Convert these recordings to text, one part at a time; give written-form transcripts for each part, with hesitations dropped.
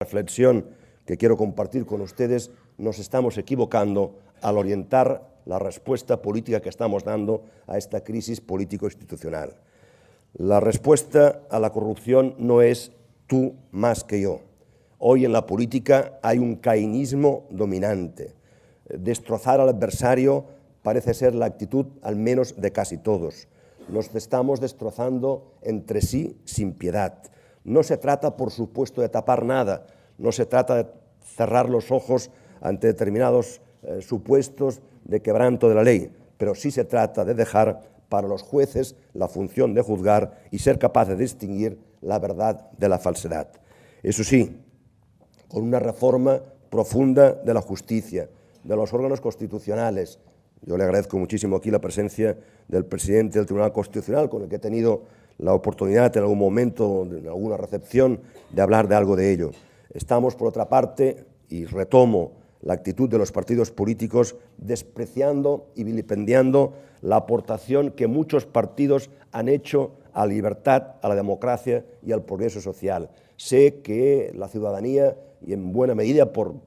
reflexión que quiero compartir con ustedes, nos estamos equivocando al orientar la respuesta política que estamos dando a esta crisis político-institucional. La respuesta a la corrupción no es tú más que yo. Hoy en la política hay un caínismo dominante. Destrozar al adversario parece ser la actitud, al menos de casi todos. Nos estamos destrozando entre sí sin piedad. No se trata, por supuesto, de tapar nada, no se trata de cerrar los ojos ante determinados supuestos de quebranto de la ley, pero sí se trata de dejar para los jueces la función de juzgar y ser capaz de distinguir la verdad de la falsedad. Eso sí, con una reforma profunda de la justicia, de los órganos constitucionales. Yo le agradezco muchísimo aquí la presencia del presidente del Tribunal Constitucional, con el que he tenido la oportunidad en algún momento, en alguna recepción, de hablar de algo de ello. Estamos, por otra parte, y retomo la actitud de los partidos políticos, despreciando y vilipendiando la aportación que muchos partidos han hecho a la libertad, a la democracia y al progreso social. Sé que la ciudadanía, y en buena medida por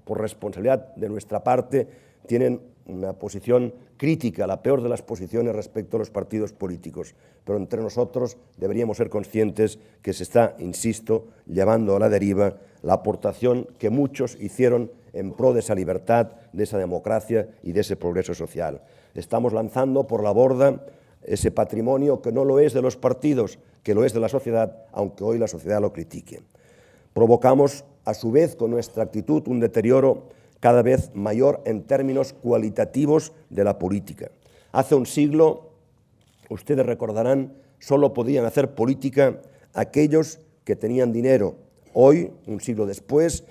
responsabilidad de nuestra parte, tienen una posición crítica, la peor de las posiciones respecto a los partidos políticos. Pero entre nosotros deberíamos ser conscientes que se está, insisto, llevando a la deriva la aportación que muchos hicieron en pro de esa libertad, de esa democracia y de ese progreso social. Estamos lanzando por la borda ese patrimonio que no lo es de los partidos, que lo es de la sociedad, aunque hoy la sociedad lo critique. Provocamos, a su vez, con nuestra actitud, un deterioro cada vez mayor en términos cualitativos de la política. Hace un siglo, ustedes recordarán, solo podían hacer política aquellos que tenían dinero. Hoy, un siglo después,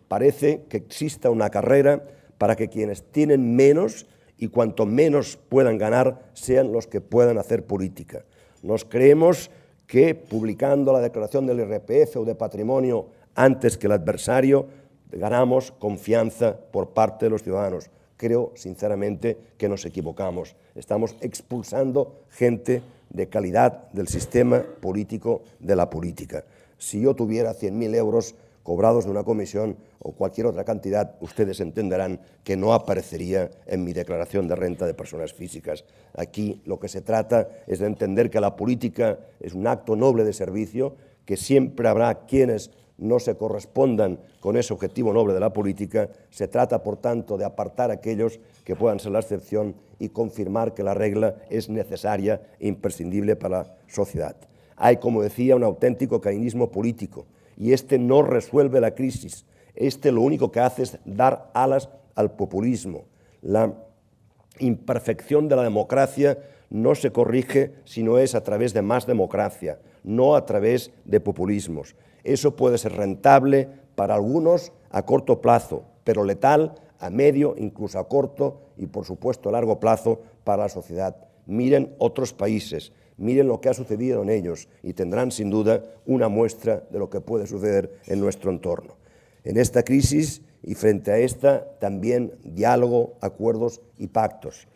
parece que exista una carrera para que quienes tienen menos y cuanto menos puedan ganar sean los que puedan hacer política. Nos creemos que publicando la declaración del IRPF o de patrimonio antes que el adversario, ganamos confianza por parte de los ciudadanos. Creo, sinceramente, que nos equivocamos. Estamos expulsando gente de calidad del sistema político, de la política. Si yo tuviera 100.000 euros cobrados de una comisión o cualquier otra cantidad, ustedes entenderán que no aparecería en mi declaración de renta de personas físicas. Aquí lo que se trata es de entender que la política es un acto noble de servicio, que siempre habrá quienes no se correspondan con ese objetivo noble de la política. Se trata, por tanto, de apartar a aquellos que puedan ser la excepción y confirmar que la regla es necesaria e imprescindible para la sociedad. Hay, como decía, un auténtico caínismo político y este no resuelve la crisis. Este lo único que hace es dar alas al populismo. La imperfección de la democracia no se corrige si no es a través de más democracia, no a través de populismos. Eso puede ser rentable para algunos a corto plazo, pero letal a medio, incluso a corto y, por supuesto, a largo plazo para la sociedad. Miren otros países, miren lo que ha sucedido en ellos y tendrán, sin duda, una muestra de lo que puede suceder en nuestro entorno. En esta crisis y frente a esta, también diálogo, acuerdos y pactos.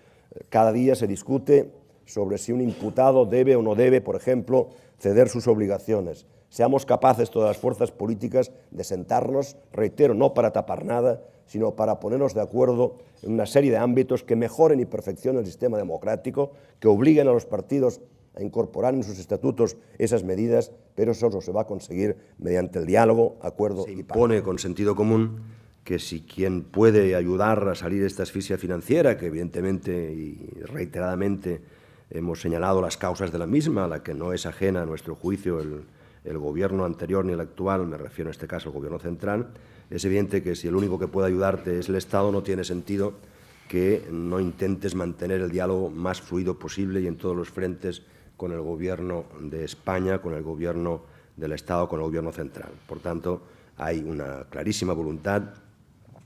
Cada día se discute sobre si un imputado debe o no debe, por ejemplo, ceder sus obligaciones. Seamos capaces, todas las fuerzas políticas, de sentarnos, reitero, no para tapar nada, sino para ponernos de acuerdo en una serie de ámbitos que mejoren y perfeccionen el sistema democrático, que obliguen a los partidos a incorporar en sus estatutos esas medidas, pero eso se va a conseguir mediante el diálogo, acuerdo y pacto. Se impone con sentido común que si quien puede ayudar a salir de esta asfixia financiera, que evidentemente y reiteradamente hemos señalado las causas de la misma, a la que no es ajena a nuestro juicio el gobierno anterior ni el actual, me refiero en este caso al gobierno central, es evidente que si el único que puede ayudarte es el Estado, no tiene sentido que no intentes mantener el diálogo más fluido posible y en todos los frentes con el gobierno de España, con el gobierno del Estado, con el gobierno central. Por tanto, hay una clarísima voluntad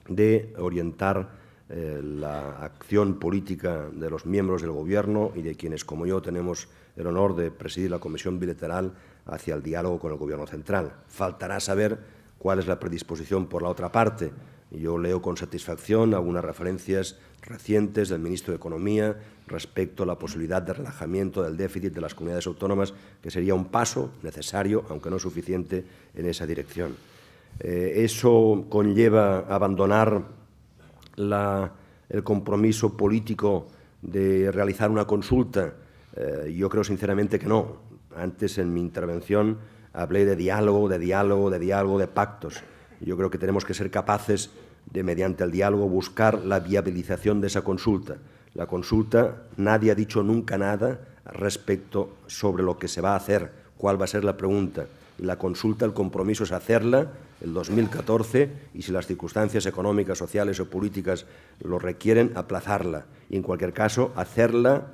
de orientar la acción política de los miembros del Gobierno y de quienes, como yo, tenemos el honor de presidir la Comisión Bilateral hacia el diálogo con el Gobierno central. Faltará saber cuál es la predisposición por la otra parte. Yo leo con satisfacción algunas referencias recientes del ministro de Economía respecto a la posibilidad de relajamiento del déficit de las comunidades autónomas, que sería un paso necesario, aunque no suficiente, en esa dirección. Eso conlleva abandonar el compromiso político de realizar una consulta. Yo creo sinceramente que no. Antes, en mi intervención, hablé de diálogo, de pactos. Yo creo que tenemos que ser capaces de, mediante el diálogo, buscar la viabilización de esa consulta. La consulta, nadie ha dicho nunca nada respecto sobre lo que se va a hacer, cuál va a ser la pregunta. Y la consulta, el compromiso es hacerla el 2014 y, si las circunstancias económicas, sociales o políticas lo requieren, aplazarla. Y, en cualquier caso, hacerla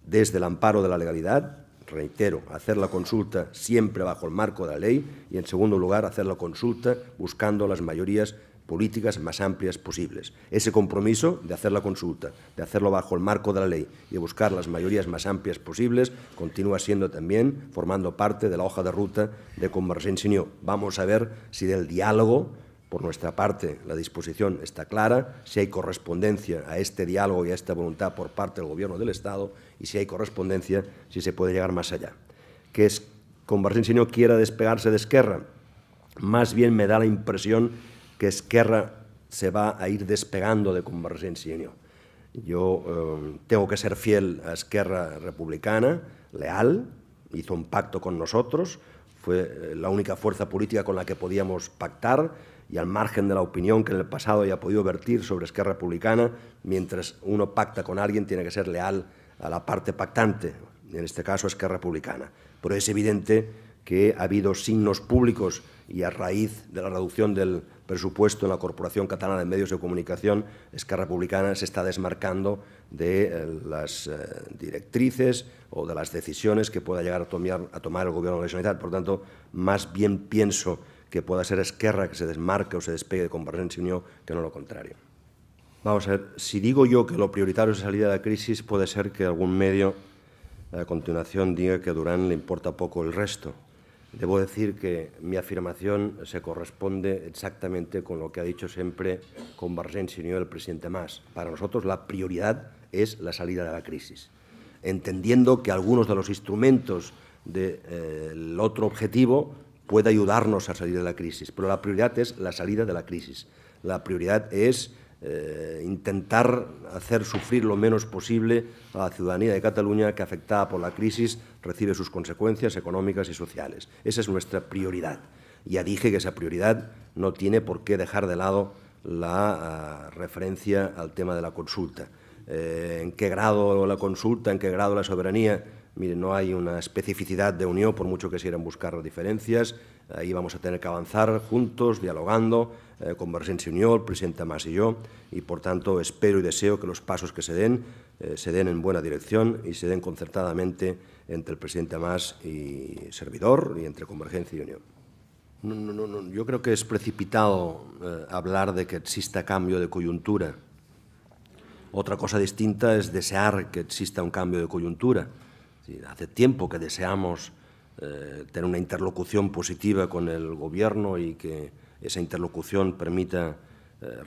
desde el amparo de la legalidad. Reitero, hacer la consulta siempre bajo el marco de la ley y, en segundo lugar, hacer la consulta buscando las mayorías políticas más amplias posibles. Ese compromiso de hacer la consulta, de hacerlo bajo el marco de la ley y de buscar las mayorías más amplias posibles, continúa siendo también formando parte de la hoja de ruta de Convergencia i Unió. Vamos a ver si del diálogo, por nuestra parte, la disposición está clara, si hay correspondencia a este diálogo y a esta voluntad por parte del Gobierno del Estado, y si hay correspondencia, si se puede llegar más allá. Que Convergencia i Unió quiera despegarse de Esquerra, más bien me da la impresión que Esquerra se va a ir despegando de Convergencia i Unió. Yo tengo que ser fiel a Esquerra Republicana, leal, hizo un pacto con nosotros, fue la única fuerza política con la que podíamos pactar, y al margen de la opinión que en el pasado haya podido vertir sobre Esquerra Republicana, mientras uno pacta con alguien tiene que ser leal a la parte pactante, en este caso Esquerra Republicana. Pero es evidente que ha habido signos públicos y, a raíz de la reducción del presupuesto en la Corporación Catalana de Medios de Comunicación, Esquerra Republicana se está desmarcando de las directrices o de las decisiones que pueda llegar a tomar el Gobierno de la Generalitat. Por tanto, más bien pienso que pueda ser Esquerra que se desmarque o se despegue de Convergencia i Unió que no lo contrario. Vamos a ver, si digo yo que lo prioritario es salir de la crisis, puede ser que algún medio a continuación diga que a Durán le importa poco el resto. Debo decir que mi afirmación se corresponde exactamente con lo que ha dicho siempre Convergencia i Unió el presidente Mas. Para nosotros la prioridad es la salida de la crisis, entendiendo que algunos de los instrumentos del otro objetivo puede ayudarnos a salir de la crisis, pero la prioridad es la salida de la crisis. La prioridad es intentar hacer sufrir lo menos posible a la ciudadanía de Cataluña, que, afectada por la crisis, recibe sus consecuencias económicas y sociales. Esa es nuestra prioridad. Ya dije que esa prioridad no tiene por qué dejar de lado la referencia al tema de la consulta. ¿En qué grado la consulta? ¿En qué grado la soberanía? Mire, no hay una especificidad de unión, por mucho que se quieran buscar diferencias. Ahí vamos a tener que avanzar juntos, dialogando, Convergencia i Unió, el presidente Mas y yo, y por tanto espero y deseo que los pasos que se den en buena dirección y se den concertadamente entre el presidente Mas y servidor y entre Convergencia i Unió. No, yo creo que es precipitado hablar de que exista cambio de coyuntura. Otra cosa distinta es desear que exista un cambio de coyuntura. Hace tiempo que deseamos tener una interlocución positiva con el Gobierno y que esa interlocución permita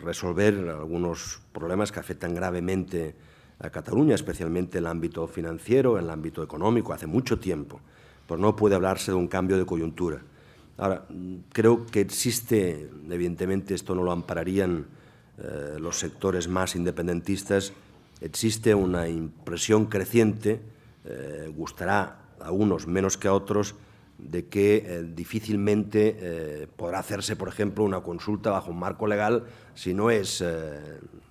resolver algunos problemas que afectan gravemente a Cataluña, especialmente en el ámbito financiero, en el ámbito económico, hace mucho tiempo. Pero no puede hablarse de un cambio de coyuntura. Ahora, creo que existe, evidentemente esto no lo ampararían los sectores más independentistas, existe una impresión creciente, gustará a unos menos que a otros, de que difícilmente podrá hacerse, por ejemplo, una consulta bajo un marco legal si no es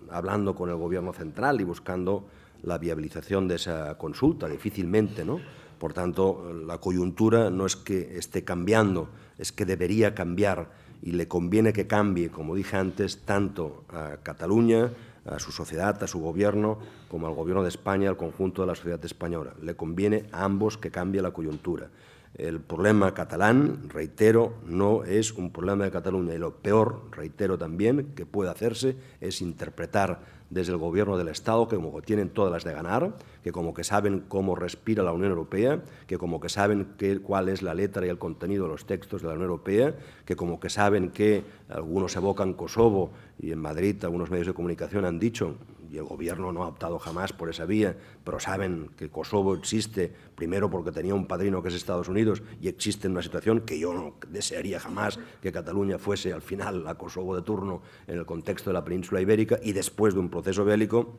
hablando con el Gobierno central y buscando la viabilización de esa consulta, difícilmente, ¿no? Por tanto, la coyuntura no es que esté cambiando, es que debería cambiar y le conviene que cambie, como dije antes, tanto a Cataluña, a su sociedad, a su Gobierno, como al Gobierno de España, al conjunto de la sociedad española. Le conviene a ambos que cambie la coyuntura. El problema catalán, reitero, no es un problema de Cataluña y lo peor, reitero también, que puede hacerse es interpretar desde el gobierno del Estado, que como que tienen todas las de ganar, que como que saben cómo respira la Unión Europea, que como que saben cuál es la letra y el contenido de los textos de la Unión Europea, que como que saben que algunos evocan Kosovo y en Madrid algunos medios de comunicación han dicho, y el gobierno no ha optado jamás por esa vía, pero saben que Kosovo existe, primero porque tenía un padrino que es Estados Unidos y existe en una situación que yo no desearía jamás que Cataluña fuese al final la Kosovo de turno en el contexto de la península ibérica, y después de un proceso bélico,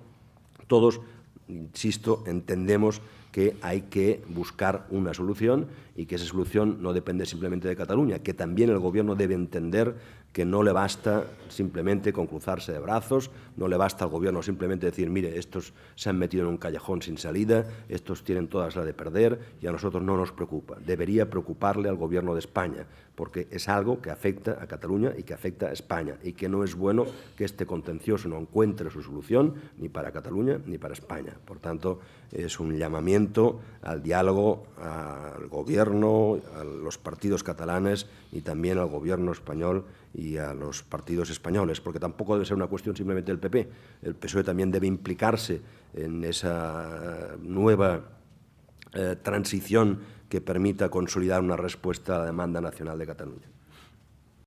todos, insisto, entendemos que hay que buscar una solución y que esa solución no depende simplemente de Cataluña, que también el gobierno debe entender que no le basta simplemente con cruzarse de brazos, no le basta al gobierno simplemente decir, mire, estos se han metido en un callejón sin salida, estos tienen todas las de perder y a nosotros no nos preocupa. Debería preocuparle al gobierno de España, porque es algo que afecta a Cataluña y que afecta a España, y que no es bueno que este contencioso no encuentre su solución ni para Cataluña ni para España. Por tanto, es un llamamiento al diálogo al gobierno, a los partidos catalanes y también al gobierno español y a los partidos españoles, porque tampoco debe ser una cuestión simplemente del PP. El PSOE también debe implicarse en esa nueva transición que permita consolidar una respuesta a la demanda nacional de Cataluña.